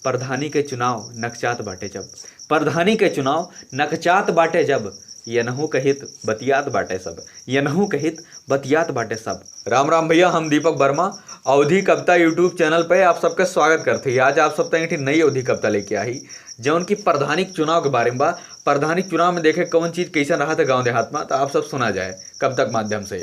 प्रधानी के चुनाव नकचात बाटे जब, प्रधानी के चुनाव नकचात बाटे जब, यनहु कहित बतियात बाटे सब, यनहु कहित बतियात बाटे सब। राम राम भैया, हम दीपक वर्मा अवधि कविता यूट्यूब चैनल पे आप सबका स्वागत करते हैं। आज आप सब तक नई अवधि कविता लेके आई जौन की प्रधानी चुनाव के बारे में बा। प्रधानी चुनाव में देखे कौन चीज कैसा रहा था गाँव देहात में, तो आप सब सुना जाए कविता के माध्यम से।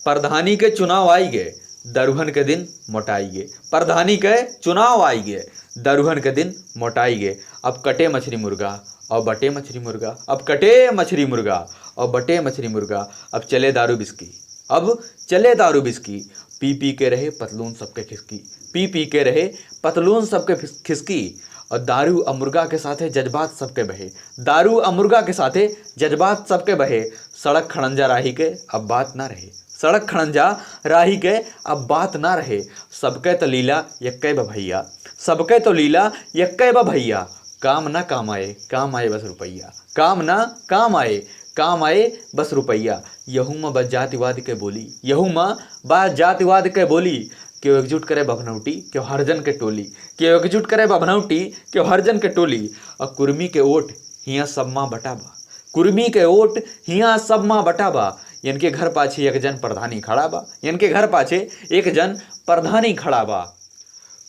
प्रधानी के चुनाव आई गे, दरुहन के दिन मोटाई गे। प्रधानी के चुनाव आई गे, दरुहन के दिन मोटाई गे। अब कटे मछली मुर्गा और बटे मछली मुर्गा, अब कटे मछली मुर्गा और बटे मछली मुर्गा। अब चले दारू बिस्की, अब चले दारू बिस्की। पी पी के रहे पतलून सबके खिसकी, पी पी के रहे पतलून सबके खिसकी। और दारू और मुर्गा के साथे जज्बात सबके बहे, दारू और मुर्गा के साथे जज्बात सबके बहे। सड़क खड़ंजा राही के अब बात ना रहे, सड़क खड़ंजा राही के अब बात ना रहे। सबके तो लीला यक्के भैया, सबके तो लीला यक्के भैया। काम ना काम आए, काम आए बस रुपैया, काम ना काम आए, काम आए बस रुपैया। यहू में बस जातिवाद के बोली, यहू में बात जातिवाद के बोली। क्यों एकजुट करे बभनौटी क्यों हरजन के टोली, क्यों एकजुट करे बभनौटी क्यों हरजन के टोली। और कुर्मी के ओट हियाँ सब माँ बटाबा, कुर्मी के ओट हियाँ सब माँ बटाबा। इनके घर पाछे एक जन प्रधानी खड़ा बा, इनके घर पाछे एक जन प्रधानी खड़ा बा।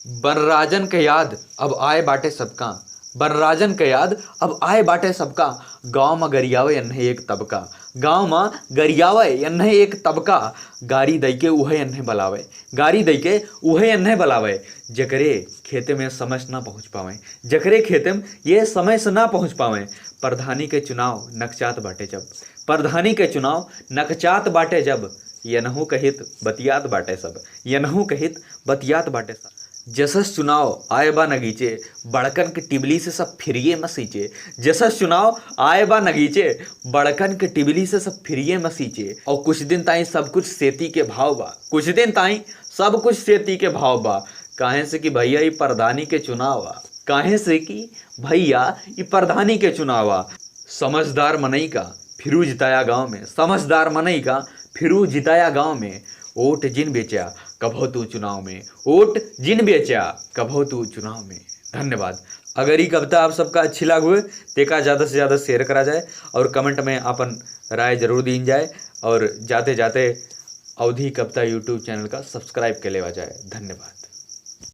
बनराजन के याद अब आए बाटे सबका, बनराजन के याद अब आए बाटे सबका। गांव में गरियावे अन्हे एक तबका, गांव में गरियावे अन्हे एक तबका। गारी दई के उहे अन्हे बलावे, गारी दई के उहे अन्हे बलावे। जकरे खेते में समय से ना पहुँच पावे, जकरे खेते में ये समय से ना पहुँच पावे। प्रधानी के चुनाव नकचात बाटे जब, प्रधानी के चुनाव नकचात बाटे जब, यनहु कहित बतियात बाटे सब, यनहु कहित बतियात बाटे सब। जसस चुनाव आए बा नगीचे, बड़कन के टिबली से सब फिरिए मसीचे। जसस चुनाव आए बा नगीचे, बड़कन के टिबली से सब फिरिए मसीचे। और कुछ दिन ताई सब कुछ सेती के भाव बा, कुछ दिन ताई सब कुछ सेती के भाव बा। काहे से कि भैया ये प्रधानी के चुनाव आ, काहे से कि भैया ये प्रधानी के चुनाव आ। समझदार मनई का फिरू जिताया गाँव में, समझदार मनई का फिरू जिताया गाँव में। वोट जिन बेचा कभो तू चुनाव में, वोट जिन बेचा कभो तू चुनाव में। धन्यवाद। अगर ये कविता आप सबका अच्छी लग हुए तो ज़्यादा से ज़्यादा शेयर करा जाए और कमेंट में अपन राय जरूर दी जाए। और जाते जाते अवधि कविता यूट्यूब चैनल का सब्सक्राइब के लेवा जाए। धन्यवाद।